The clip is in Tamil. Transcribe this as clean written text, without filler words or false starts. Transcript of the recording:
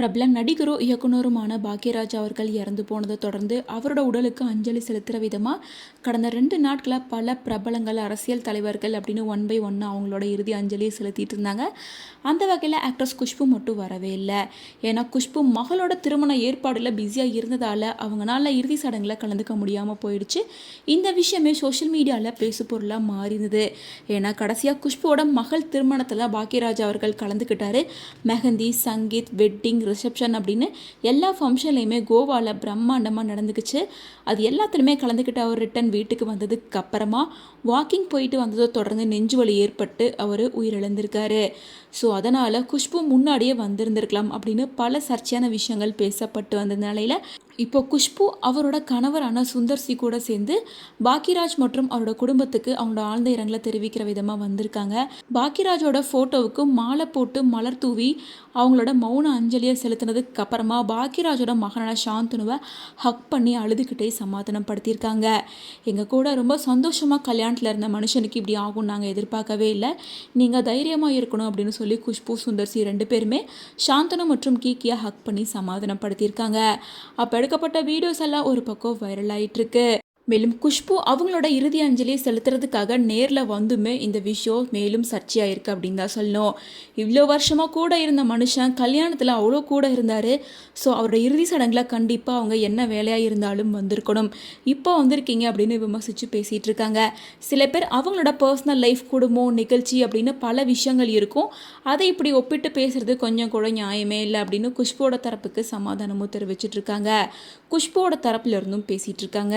பிரபல நடிகரும் இயக்குனருமான பாக்யராஜ் அவர்கள் இறந்து போனதை தொடர்ந்து அவரோட உடலுக்கு அஞ்சலி செலுத்துகிற விதமாக கடந்த 2 நாட்களாக பல பிரபலங்கள் அரசியல் தலைவர்கள் அப்படின்னு ஒன் பை ஒன்று அவங்களோட இறுதி அஞ்சலியை செலுத்திட்டு இருந்தாங்க. அந்த வகையில் ஆக்ட்ரஸ் குஷ்பு மட்டும் வரவே இல்லை. ஏன்னா குஷ்பு மகளோட திருமண ஏற்பாடில் பிஸியாக இருந்ததால் அவங்களால இறுதி சடங்கில் கலந்துக்க முடியாமல் போயிடுச்சு. இந்த விஷயமே சோஷியல் மீடியாவில் பேசு பொருளாக மாறினது. ஏன்னா கடைசியாக குஷ்புவோட மகள் திருமணத்தில் பாக்யராஜ் அவர்கள் கலந்துக்கிட்டாரு. மெஹந்தி, சங்கீத், வெட்டிங், ரிசப்ஷன் அப்படின்னு எல்லா ஃபங்க்ஷன்லையுமே கோவாவில் பிரம்மாண்டமாக நடந்துக்குச்சு. அது எல்லாத்துலேயுமே கலந்துக்கிட்ட அவர் ரிட்டன் வீட்டுக்கு வந்ததுக்கு அப்புறமா வாக்கிங் போயிட்டு வந்ததை தொடர்ந்து நெஞ்சு வலி ஏற்பட்டு அவர் உயிரிழந்திருக்காரு. ஸோ அதனால் குஷ்பு முன்னாடியே வந்திருந்திருக்கலாம் அப்படின்னு பல சர்ச்சையான விஷயங்கள் பேசப்பட்டு வந்த நிலையில் இப்போ குஷ்பு அவரோட கணவரான சுந்தர் சி கூட சேர்ந்து பாக்யராஜ் மற்றும் அவரோட குடும்பத்துக்கு அவங்களோட ஆழ்ந்த இரங்கலை தெரிவிக்கிற விதமாக வந்திருக்காங்க. பாக்யராஜோட ஃபோட்டோவுக்கு மாலை போட்டு மலர் தூவி அவங்களோட மௌன அஞ்சலியை செலுத்தினதுக்கு அப்புறமா பாக்யராஜோட மகனான சாந்தனுவை ஹக் பண்ணி அழுதுகிட்டே சமாதானம் படுத்தியிருக்காங்க. எங்கள் கூட ரொம்ப சந்தோஷமாக கல்யாணத்தில் இருந்த மனுஷனுக்கு இப்படி ஆகும் நாங்கள் எதிர்பார்க்கவே இல்லை, நீங்கள் தைரியமாக இருக்கணும் அப்படின்னு சொல்லி குஷ்பு, சுந்தர் சி 2 பேருமே சாந்தனு மற்றும் கீக்கியை ஹக் பண்ணி சமாதானம் படுத்தியிருக்காங்க. அப்போ எடுக்கப்பட்ட வீடியோஸ் எல்லாம் ஒரு பக்கம் வைரல் ஆகிட்டு இருக்கு. மேலும் குஷ்பு அவங்களோட இறுதி அஞ்சலியை செலுத்துறதுக்காக நேரில் வந்துமே இந்த விஷயம் மேலும் சர்ச்சையாயிருக்கு அப்படின்னு தான் சொல்லணும். இவ்வளோ வருஷமாக கூட இருந்த மனுஷன் கல்யாணத்தில் அவ்வளோ கூட இருந்தார். ஸோ அவரோட இறுதி சடங்கில் கண்டிப்பாக அவங்க என்ன வேலையாக இருந்தாலும் வந்திருக்கணும், இப்போ வந்திருக்கீங்க அப்படின்னு விமர்சித்து பேசிகிட்டு இருக்காங்க. சில பேர் அவங்களோட பர்சனல் லைஃப், குடும்பம், நிகழ்ச்சி அப்படின்னு பல விஷயங்கள் இருக்கும், அதை இப்படி ஒப்பிட்டு பேசுறது கொஞ்சம் கூட நியாயமே இல்லை அப்படின்னு குஷ்புவோட தரப்புக்கு சமாதானமும் தெரிவிச்சிட்டு இருக்காங்க. குஷ்புவோட தரப்புல இருந்தும் பேசிகிட்டு இருக்காங்க.